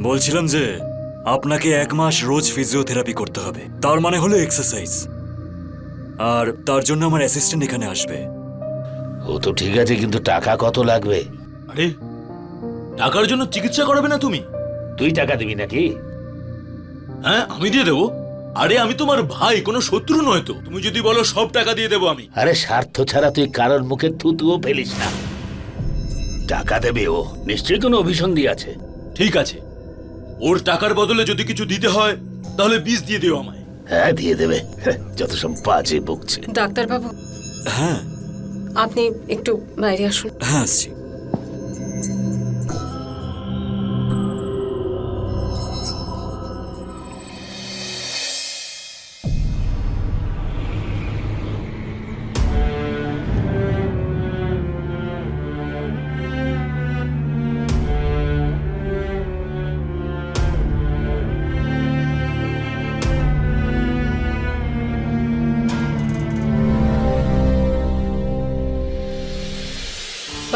বলছিলাম যে আপনাকে 1 মাস রোজ ফিজিওথেরাপি করতে হবে। তার মানে হলো এক্সারসাইজ। আর তার জন্য আমার অ্যাসিস্ট্যান্ট এখানে আসবে। ও তো ঠিক আছে, কিন্তু টাকা কত লাগবে? আরে টাকার জন্য চিকিৎসা করাবে না তুমি? তুই টাকা দিবি নাকি? হ্যাঁ, আমি দিয়ে দেবো। আরে আমি তোমার ভাই, কোনো শত্রু নয় তো। তুমি যদি বলো সব টাকা দিয়ে দেবো আমি। আরে স্বার্থ ছাড়া তুই কারোর মুখে থুতুও ফেলিস না। টাকা দেবে ও, নিশ্চয়ই কোনো অভিসন্ধি আছে। ঠিক আছে, ওর টাকার বদলে যদি কিছু দিতে হয় তাহলে বিষ দিয়ে দিও আমায়। হ্যাঁ দিয়ে দেবে, যত সব বাজে বকছে। ডাক্তারবাবু, হ্যাঁ আপনি একটু বাইরে আসুন। হ্যাঁ আসছি।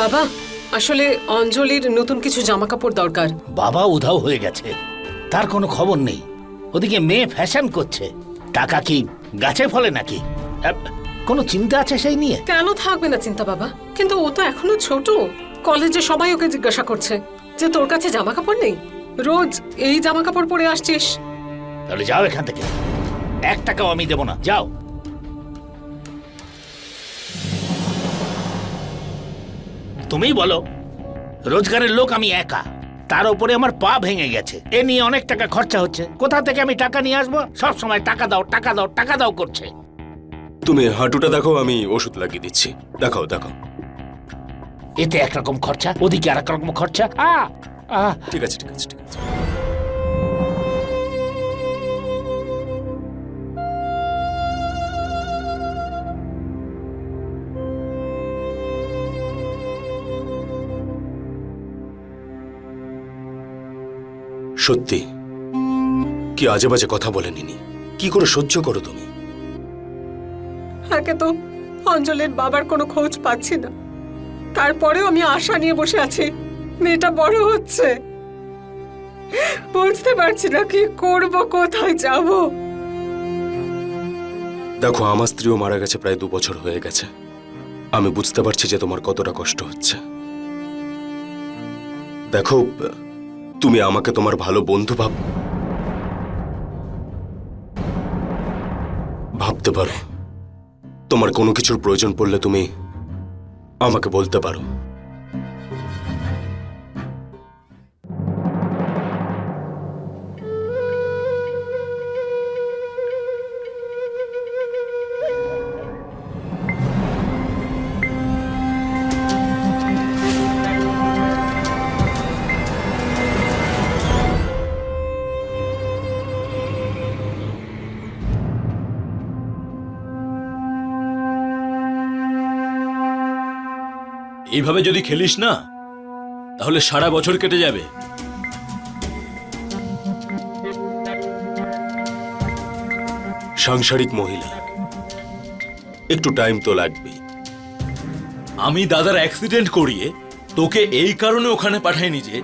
বাবা, আসলে অঞ্জলির নতুন কিছু জামা কাপড় দরকার। বাবা উধাও হয়ে গেছে, তার কোনো খবর নেই। ওদিকে মেয়ে ফ্যাশন করছে, টাকা কি গাছে ফলে নাকি? কোনো চিন্তা আছে সেই নিয়ে? কেন থাকবে না চিন্তা বাবা, কিন্তু ও তো এখনো ছোট। কলেজে সবাই ওকে জিজ্ঞাসা করছে যে তোর কাছে জামা কাপড় নেই, রোজ এই জামা কাপড় পরে আসছিস। তাহলে যাও এখান থেকে, 1 টাকাও আমি দেবো না, যাও। তুমিই বলো, রোজগারের লোক আমি একা, তার উপরে আমার পা ভেঙে গেছে, এ নিয়ে অনেক টাকা খরচা হচ্ছে। কোথা থেকে আমি টাকা নিয়ে আসবো? সব সময় টাকা দাও টাকা দাও টাকা দাও করছে। তুমি হাঁটুটা দেখো, আমি ওষুধ লাগিয়ে দিচ্ছি। দেখাও দেখাও। এতে একরকম খরচা, ওদিকে আর রকম খরচা। ঠিক আছে ঠিক আছে ঠিক আছে। সত্যি কি আজে বাজে কথা বলেনি? কি করে সহ্য করো তুমি? একে তো অঞ্জলির বাবার কোনো খোঁজ পাচ্ছি না, তারপরেও আমি আশা নিয়ে বসে আছি মেয়েটা বড় হচ্ছে। বুঝতে পারছি না কি করব, কোথায় যাব। দেখো, আমার স্ত্রীও মারা গেছে, প্রায় 2 বছর হয়ে গেছে। আমি বুঝতে পারছি যে তোমার কতটা কষ্ট হচ্ছে। দেখো, তুমি আমাকে তোমার ভালো বন্ধু ভাবতে পারো। তোমার কোনো কিছুর প্রয়োজন পড়লে তুমি আমাকে বলতে পারো। এইভাবে যদি খেলিস না তাহলে সারা বছর কেটে যাবে। সাংসারিক মহিলা, একটু টাইম তো লাগবে। আমি দাদার অ্যাক্সিডেন্ট করিয়ে তোকে এই কারণে ওখানে পাঠাইনি যে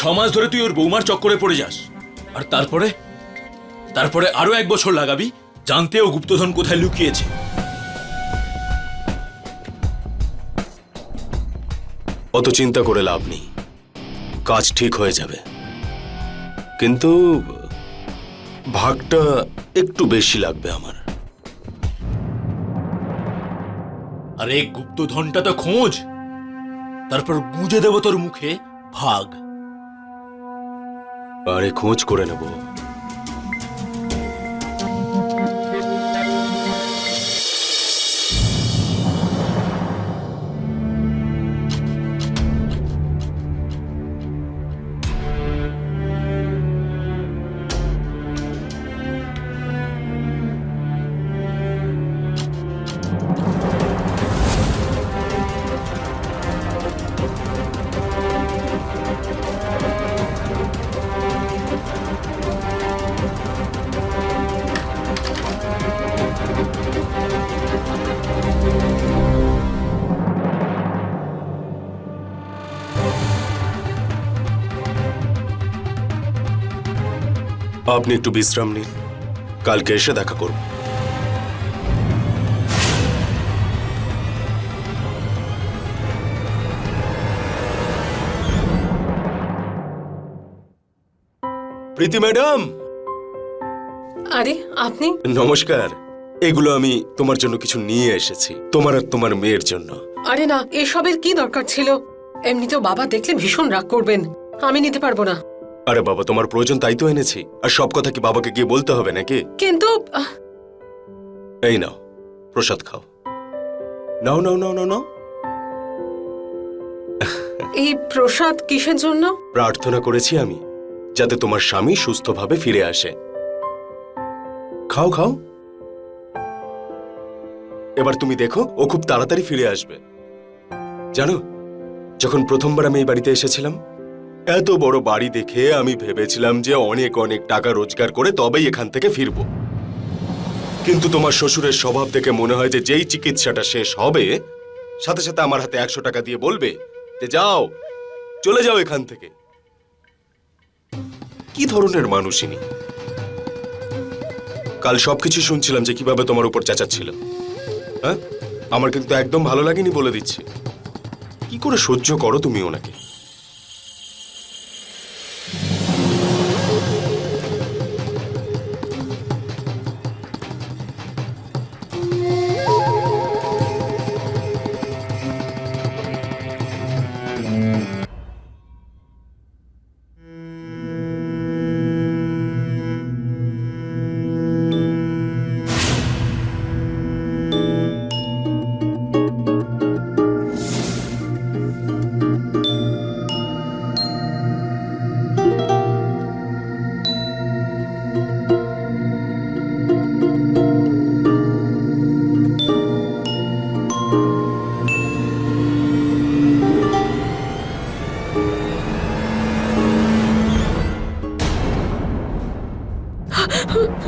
6 মাস ধরে তুই ওর বৌমার চক্করে পড়ে যাস, আর তারপরে আরো 1 বছর লাগাবি জানতে ও গুপ্তধন কোথায় লুকিয়েছে। অত চিন্তা করে লাভ নেই, কাজ ঠিক হয়ে যাবে। কিন্তু ভাগটা একটু বেশি লাগবে আমার। আরে গুপ্তধনটা তো খোঁজ, তারপর গুঁজে দেব তোর মুখে ভাগ। আরে খোঁজ করে নেব। আপনি একটু বিশ্রাম নিন, কালকে এসে দেখা করব। প্রীতি ম্যাডাম, আরে আপনি? নমস্কার। এগুলো আমি তোমার জন্য কিছু নিয়ে এসেছি, তোমার আর তোমার মেয়ের জন্য। আরে না, এসবের কি দরকার ছিল? এমনিতেও বাবা দেখলে ভীষণ রাগ করবেন, আমি নিতে পারবো না। আরে বাবা, তোমার প্রয়োজন তাই তো এনেছি, আর সব কথা কি বাবাকে গিয়ে বলতে হবে নাকি? কিন্তু এই নাও, প্রসাদ খাও। নাও নাও নাও নাও নাও। এই প্রসাদ কিসের জন্য? প্রার্থনা করেছি আমি, যাতে তোমার স্বামী সুস্থভাবে ফিরে আসে। খাও খাও। এবার তুমি দেখো, ও খুব তাড়াতাড়ি ফিরে আসবে। জানো, যখন প্রথমবার আমি এই বাড়িতে এসেছিলাম, এত বড় বাড়ি দেখে আমি ভেবেছিলাম যে অনেক অনেক টাকা রোজগার করে তবেই এখান থেকে ফিরবো। কিন্তু তোমার শ্বশুরের স্বভাব দেখে মনে হয় যে যেই চিকিৎসাটা শেষ হবে, সাথে সাথে আমার হাতে 100 টাকা দিয়ে বলবে যে যাও, চলে যাও এখান থেকে। কি ধরনের মানুষ ইনি? কাল সবকিছু শুনছিলাম যে কিভাবে তোমার উপর চেঁচাচ্ছিল। হ্যাঁ, আমার কিন্তু একদম ভালো লাগেনি, বলে দিচ্ছি। কি করে সহ্য করো তুমি ওনাকে?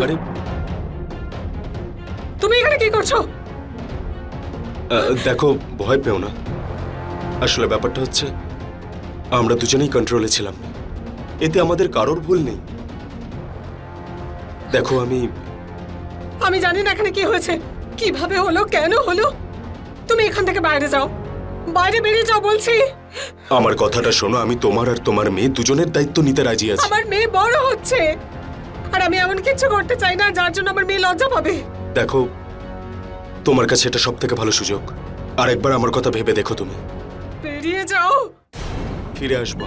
আরে তুমি এখানে কি করছো? দেখো, ভয় পেও না। আসলে ব্যাপারটা হচ্ছে, আমরা দুজনেই কন্ট্রোলে ছিলাম, এতে আমাদের কারোর ভুল নেই। দেখো, আমি জানি না এখানে কি হয়েছে, কিভাবে হলো, কেন হলো। তুমি এখান থেকে বাইরে যাও, বাইরে বেরিয়ে যাও বলছি। আমার কথাটা শোনো, আমি তোমার আর তোমার মেয়ে দুজনের দায়িত্ব নিতে রাজি আছি। আমার মেয়ে বড় হচ্ছে, আর আমি এমন কিছু করতে চাই না যার জন্য আমার মেয়ে লজ্জা পাবে। দেখো, তোমার কাছে এটা সব থেকে ভালো সুযোগ। আর একবার আমার কথা ভেবে দেখো, তুমি বেরিয়ে যাও। ফিরে আসবো।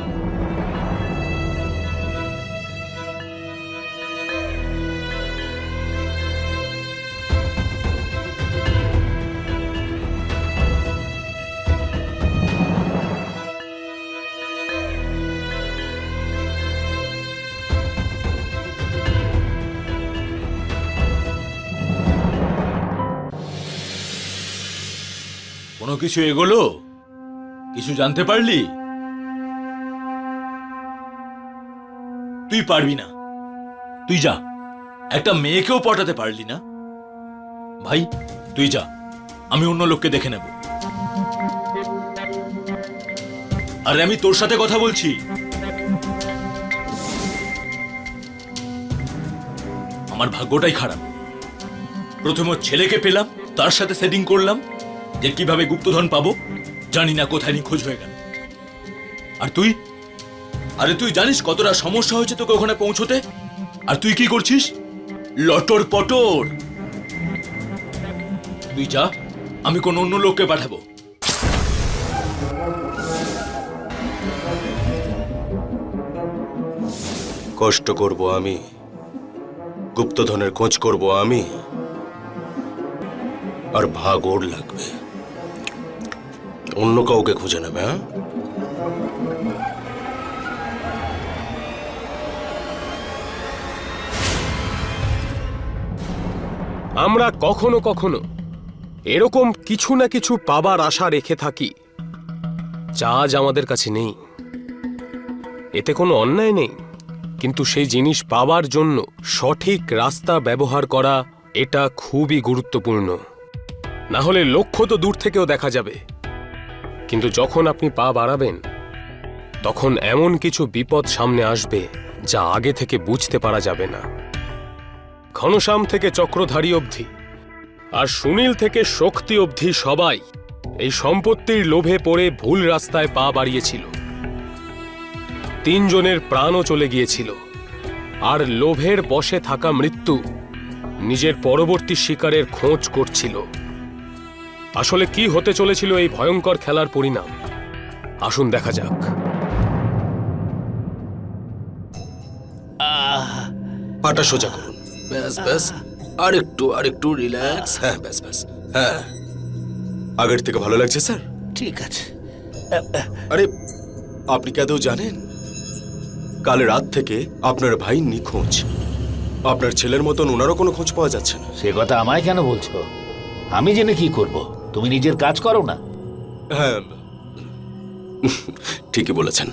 কোনো কিছু এগোলো? কিছু জানতে পারলি? তুই পারবি না, তুই যা। একটা মেয়েকেও পটাতে পারলি না। ভাই, তুই যা, আমি অন্য লোককে দেখে নেব। আরে আমি তোর সাথে কথা বলছি। আমার ভাগ্যটাই খারাপ। প্রথম ছেলেকে পেলাম, তার সাথে সেটিং করলাম যে কিভাবে গুপ্তধন পাবো, জানি না কোথায় নিখোঁজ হয়ে গেল। আর তুই, আরে তুই জানিস কতটা সমস্যা হয়েছে তোকে ওখানে পৌঁছতে? আর তুই কি করছিস? লটর পটর। তুই যা, আমি কোন অন্য লোককে পাঠাবো। কষ্ট করব আমি, গুপ্তধনের খোঁজ করব আমি, আর ভাগ ওর লাগবে। অন্য কাউকে খুঁজে নেবে। হ্যাঁ, আমরা কখনো কখনো এরকম কিছু না কিছু পাবার আশা রেখে থাকি, যা আজ আমাদের কাছে নেই। এতে কোনো অন্যায় নেই, কিন্তু সেই জিনিস পাবার জন্য সঠিক রাস্তা ব্যবহার করা, এটা খুবই গুরুত্বপূর্ণ। না হলে লক্ষ্য তো দূর থেকেও দেখা যাবে, কিন্তু যখন আপনি পা বাড়াবেন, তখন এমন কিছু বিপদ সামনে আসবে যা আগে থেকে বুঝতে পারা যাবে না। ঘনশ্যাম থেকে চক্রধারী অবধি আর সুনীল থেকে শক্তি অবধি সবাই এই সম্পত্তির লোভে পড়ে ভুল রাস্তায় পা বাড়িয়েছিল। 3 জনের প্রাণও চলে গিয়েছিল, আর লোভের বশে থাকা মৃত্যু নিজের পরবর্তী শিকারের খোঁজ করছিল। আসলে কি হতে চলেছিল এই ভয়ঙ্কর খেলার পরিণাম, আসুন দেখা যাক। পাটা সোজা করুন। ব্যাস ব্যাস, আরেকটু রিল্যাক্স। হ্যাঁ ব্যাস ব্যাস, হ্যাঁ। আগের থেকে ভালো লাগছে স্যার? ঠিক আছে। আরে আপনি কি আদৌ জানেন কাল রাত থেকে আপনার ভাই নিখোঁজ? আপনার ছেলের মতন ওনারও কোনো খোঁজ পাওয়া যাচ্ছে না। সে কথা আমায় কেন বলছো? আমি জেনে কি করব? তুমি নিজের কাজ করো না। হ্যাঁ ঠিকই বলেছেন,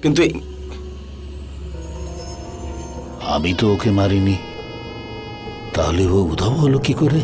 কিন্তু আমি তো ওকে মারিনি, তাহলে ও উধাও হলো কি করে?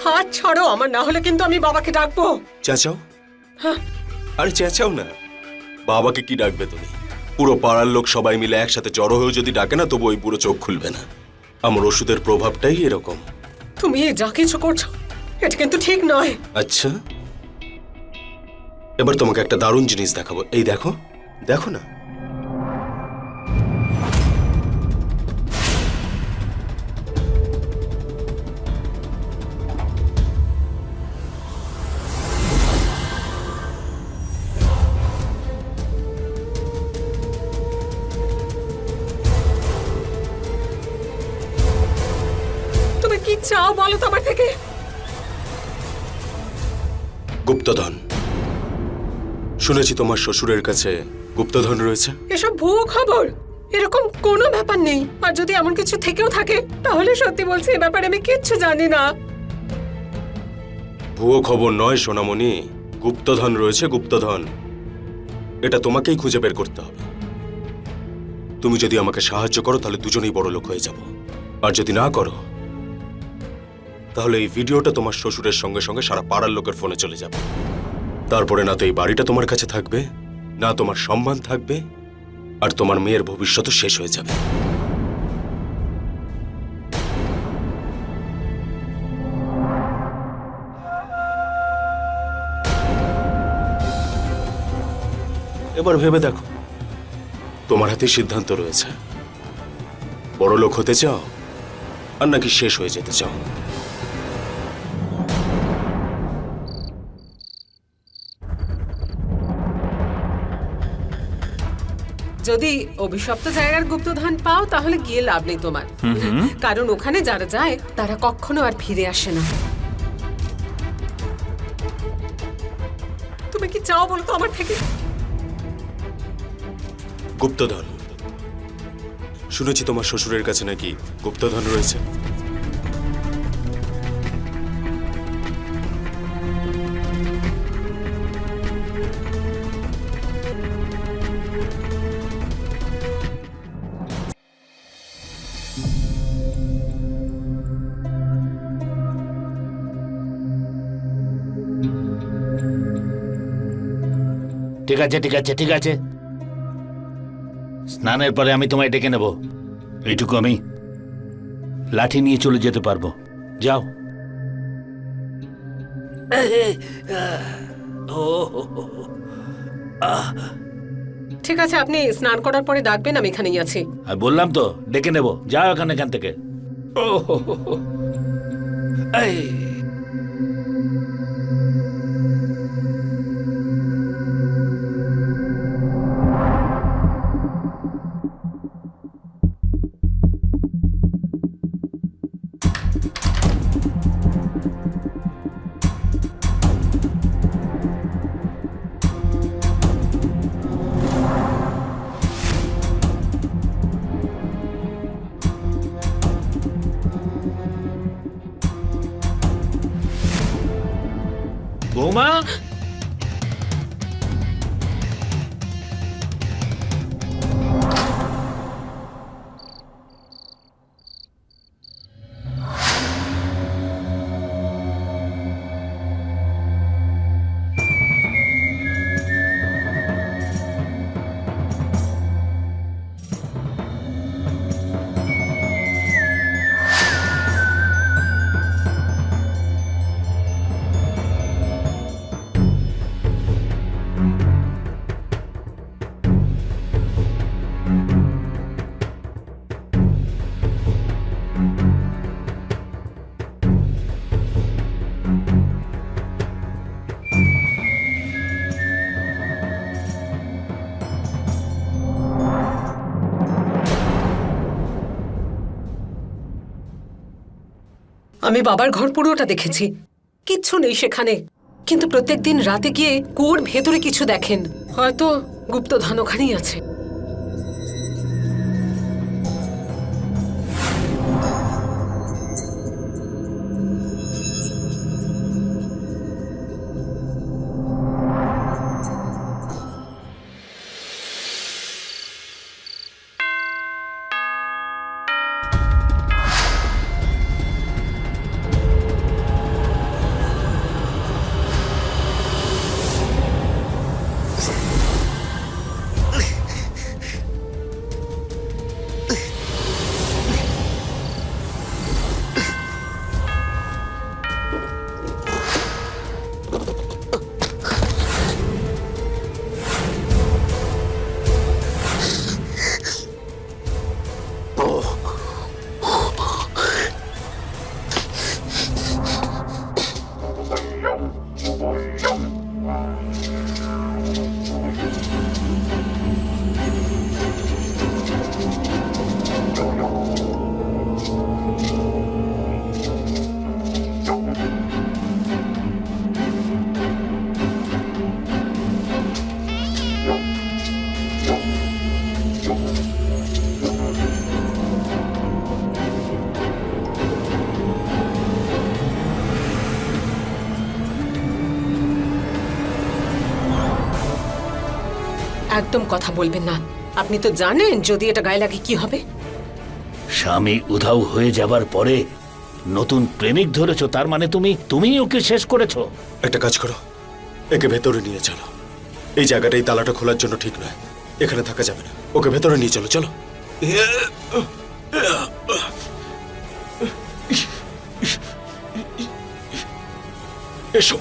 হাত ছাড়ো আমার, না হলে কিন্তু আমি বাবাকে ডাকবো। চেঁচাও। হ্যাঁ। আরে চেঁচাও না। বাবাকে কি ডাকবে তুমি? পুরো পাড়ার লোক সবাই মিলে একসাথে জড়ো হয়েও যদি ডাকে না, তবু ওই পুরো চোখ খুলবে না। আমার ওষুধের প্রভাবটাই এরকম। তুমি এই যা কিছু করছো এটা কিন্তু ঠিক নয়। আচ্ছা, এবার তোমাকে একটা দারুণ জিনিস দেখাবো। এই দেখো, দেখো না। তুমি কি চাও বলো তো আমার থেকে? গুপ্তধন। শুনেছি তোমার শ্বশুরের কাছে গুপ্তধন রয়েছে। এসব ভুয়ো খবর, এরকম কোনো ব্যাপার নেই। আর যদি এমন কিছু থেকেও থাকে তাহলে সত্যি বলছি, এ ব্যাপারে আমি কিচ্ছু জানি না। ভুয়ো খবর নয় সোনামণি, গুপ্তধন রয়েছে, গুপ্তধন। এটা তোমাকেই খুঁজে বের করতে হবে। তুমি যদি আমাকে সাহায্য করো তাহলে দুজনেই বড় লোক হয়ে যাব, আর যদি না করো তাহলে এই ভিডিওটা তোমার শ্বশুরের সঙ্গে সঙ্গে সারা পাড়ার লোকের ফোনে চলে যাবে। তারপরে না তো এই বাড়িটা তোমার কাছে থাকবে, না তোমার সম্মান থাকবে, আর তোমার মেয়ের ভবিষ্যৎ শেষ হয়ে যাবে। এবার ভেবে দেখো, তোমার হাতে সিদ্ধান্ত রয়েছে। বড় লোক হতে চাও আর নাকি শেষ হয়ে যেতে চাও? যদি অভিশপ্ত জায়গার গুপ্তধন পাও তাহলে গিয়ে লাভ নেই তোমার, কারণ ওখানে যারা যায় তারা কখনো আর ফিরে আসে না। তুমি কি চাও বলো তো আমার থেকে? গুপ্তধন। শুনেছি তোমার শ্বশুরের কাছে নাকি গুপ্তধন রয়েছে। ঠিক আছে ঠিক আছে ঠিক আছে, স্নানের পরে আমি তোমায় ডেকে নেব। এইটুকু আমি লাঠি নিয়ে চলে যেতে পারবো। যাও। ঠিক আছে, আপনি স্নান করার পরে ডাকবেন, আমি এখানেই আছি। আর বললাম তো ডেকে নেব। যাও এখান থেকে। ও এই বৌমা, আমি বাবার ঘর পুরোটা দেখেছি, কিচ্ছু নেই সেখানে। কিন্তু প্রত্যেকদিন রাতে গিয়ে কুয়োর ভেতরে কিছু দেখেন, হয়তো গুপ্তধন ওখানেই আছে। একদম কথা বলবেন না, আপনি তো জানেন যদি এটা গায়ে লাগে কি হবে। স্বামী উধাও হয়ে যাবার পরে নতুন প্রেমিক ধরেছো, তার মানে তুমি ওকে শেষ করেছো। একটা কাজ করো, একে ভেতরে নিয়ে চলো। এই জায়গাটা এই তালাটা খোলার জন্য ঠিক নয়, এখানে থাকা যাবে না। ওকে ভেতরে নিয়ে চলো, চলো। এসো।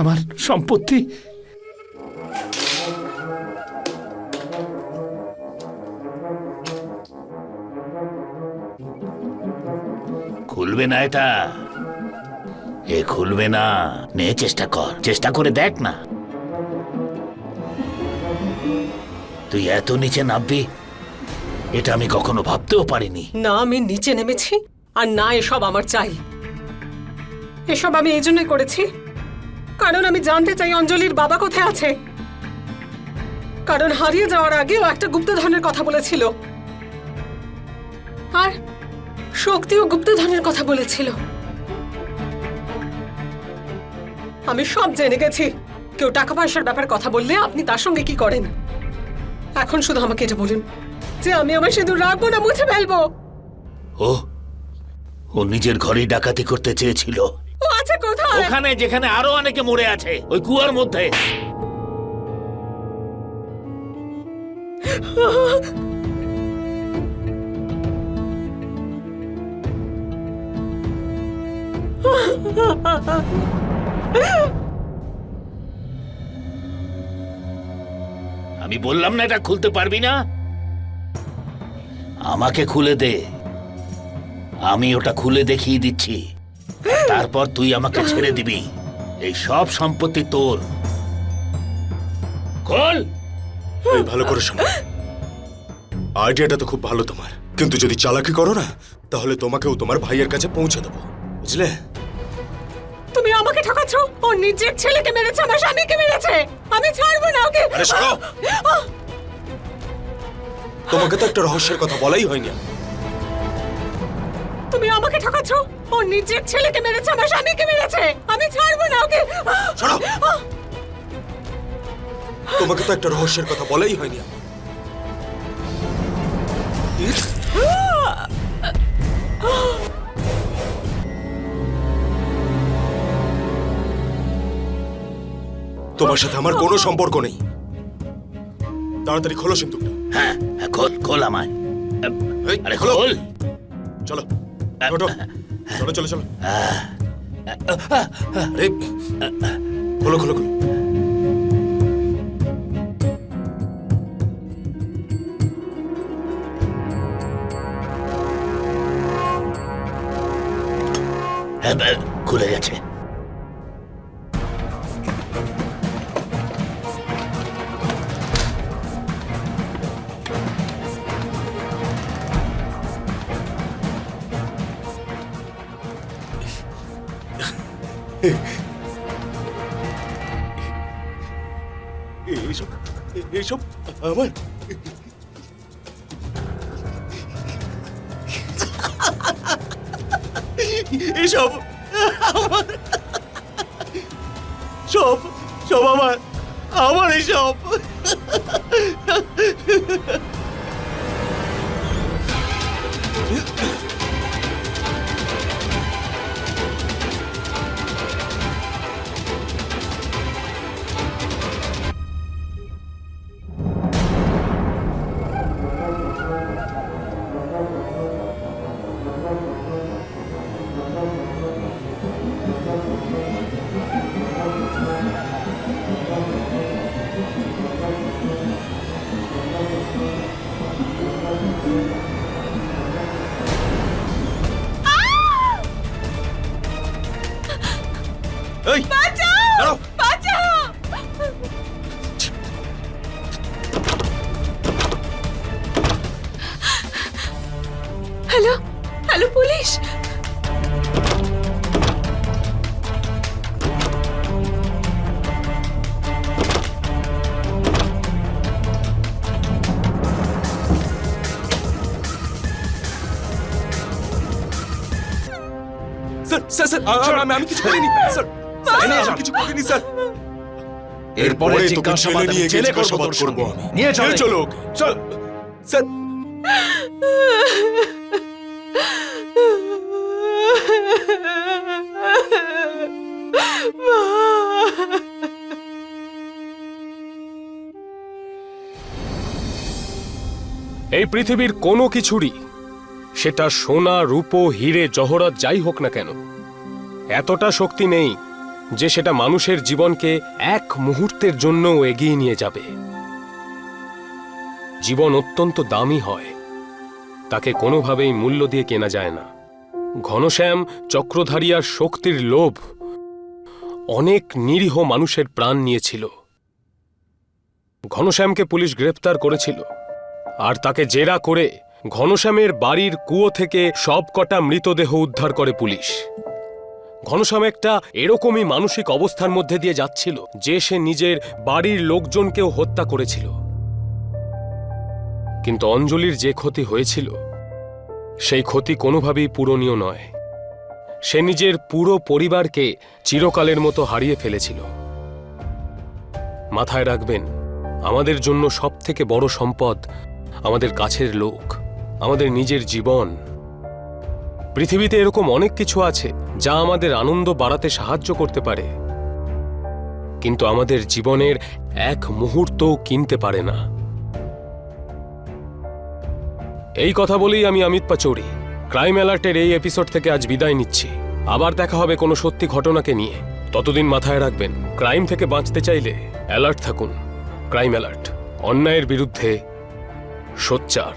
আমার সম্পত্তি খুলবে না, এটা খুলবে না। নে, চেষ্টা করে দেখ না। তুই এত নিচে নামবি এটা আমি কখনো ভাবতেও পারিনি। না আমি নিচে নেমেছি, আর না এসব আমার চাই। এসব আমি এই জন্যই করেছি কারণ আমি জানতে চাই অঞ্জলির বাবা কোথায় আছে। কারণ হারিয়ে যাওয়ার আগেও একটা গুপ্তধনের কথা বলেছিল, আর শক্তিও গুপ্তধনের কথা বলেছিল। আমি সব জেনে গেছি। কেউ টাকা পয়সার ব্যাপারে কথা বললে আপনি তার সঙ্গে কি করেন। এখন শুধু আমাকে এটা বলুন যে আমি আমার সিঁদুর রাখবো না মুছে ফেলবো। ও নিজের ঘরেই ডাকাতি করতে চেয়েছিল। ও আছে কোথায়? ওখানে, যেখানে আরো অনেকে মরে আছে, ওই কুয়ার মধ্যে। আমি বললাম না এটা খুলতে পারবি না। আমাকে খুলে দে, আমি ওটা খুলে দেখিয়ে দিচ্ছি। তারপর তুই আমাকে ছেড়ে দিবি। এই সব সম্পত্তি তোর। খোল। এই ভালো করে শোনো, আইডিয়াটা তো খুব ভালো তোমার, কিন্তু যদি চালাকি করো না তাহলে তোমাকেও তোমার ভাইয়ের কাছে পৌঁছে দেবো, বুঝলে? তুমি আমাকে ঠকাচ্ছ। ও নিজের ছেলেকে মেরেছে, আমার স্বামীকে মেরেছে। আমি ছাড়বো না ওকে। আরে সরো, তোমাকে তো একটা রহস্যের কথা বলাই হয়নি। তুমি আমাকে ঠকাচ্ছ। ও নিজের ছেলেকে মেরেছে, আমার স্বামীকে মেরেছে। আমি ছাড়বো না ওকে। ছাড়ো। তোমাকে তো একটা রহস্যের কথা বলাই হয়নি আমার। তোমার সাথে আমার কোনো সম্পর্ক নেই। তাড়াতাড়ি খোলো সিন্দুকটা। হ্যাঁ হ্যাঁ, খোল খোল আমায়। এই, আরে খোলো। খোল। চলো ওঠো। চলো চলো চলো। আরে, খোলো খোলো খোলো। হ্যাঁ, খুলে গেছে। এইসব এইসব আমার এসব আমার সব সব আমার আমার এসব এই দাঁড়াও। Hello hello, police. Sir sir আমি কিছু করিনি স্যার। আমি কিছু করিনি স্যার। এরপরে তোকে জিজ্ঞাসাবাদ ছেলে নিয়ে জেলে করব জিজ্ঞাসাবাদ তোর করবো সঙ্গে। আমি। নিয়ে চল। চলো ওকে। চল স্যার। এই পৃথিবীর কোনো কিছুরই, সেটা সোনা রূপো হীরে জহরত যাই হোক না কেন, এতটা শক্তি নেই যে সেটা মানুষের জীবনকে এক মুহূর্তের জন্য এগিয়ে নিয়ে যাবে। জীবন অত্যন্ত দামি হয়, তাকে কোনোভাবেই মূল্য দিয়ে কেনা যায় না। ঘনশ্যাম চক্রধারিয়ার শক্তির লোভ অনেক নিরীহ মানুষের প্রাণ নিয়েছিল। ঘনশ্যামকে পুলিশ গ্রেপ্তার করেছিল, আর তাকে জেরা করে ঘনশ্যামের বাড়ির কুয়ো থেকে সবকটা মৃতদেহ উদ্ধার করে পুলিশ। ঘনশ্যাম একটা এরকমই মানসিক অবস্থার মধ্যে দিয়ে যাচ্ছিল যে সে নিজের বাড়ির লোকজনকেও হত্যা করেছিল। কিন্তু অঞ্জলির যে ক্ষতি হয়েছিল সেই ক্ষতি কোনোভাবেই পূরণীয় নয়। সে নিজের পুরো পরিবারকে চিরকালের মতো হারিয়ে ফেলেছিল। মাথায় রাখবেন, আমাদের জন্য সবথেকে বড় সম্পদ আমাদের কাছের লোক, আমাদের নিজের জীবন। পৃথিবীতে এরকম অনেক কিছু আছে যা আমাদের আনন্দ বাড়াতে সাহায্য করতে পারে, কিন্তু আমাদের জীবনের এক মুহূর্তও কিনতে পারে না। এই কথা বলেই আমি অমিত পাচৌরি ক্রাইম অ্যালার্টের এই এপিসোড থেকে আজ বিদায় নিচ্ছি। আবার দেখা হবে কোনো সত্যি ঘটনাকে নিয়ে। ততদিন মাথায় রাখবেন, ক্রাইম থেকে বাঁচতে চাইলে অ্যালার্ট থাকুন। ক্রাইম অ্যালার্ট, অন্যায়ের বিরুদ্ধে সোচ্চার।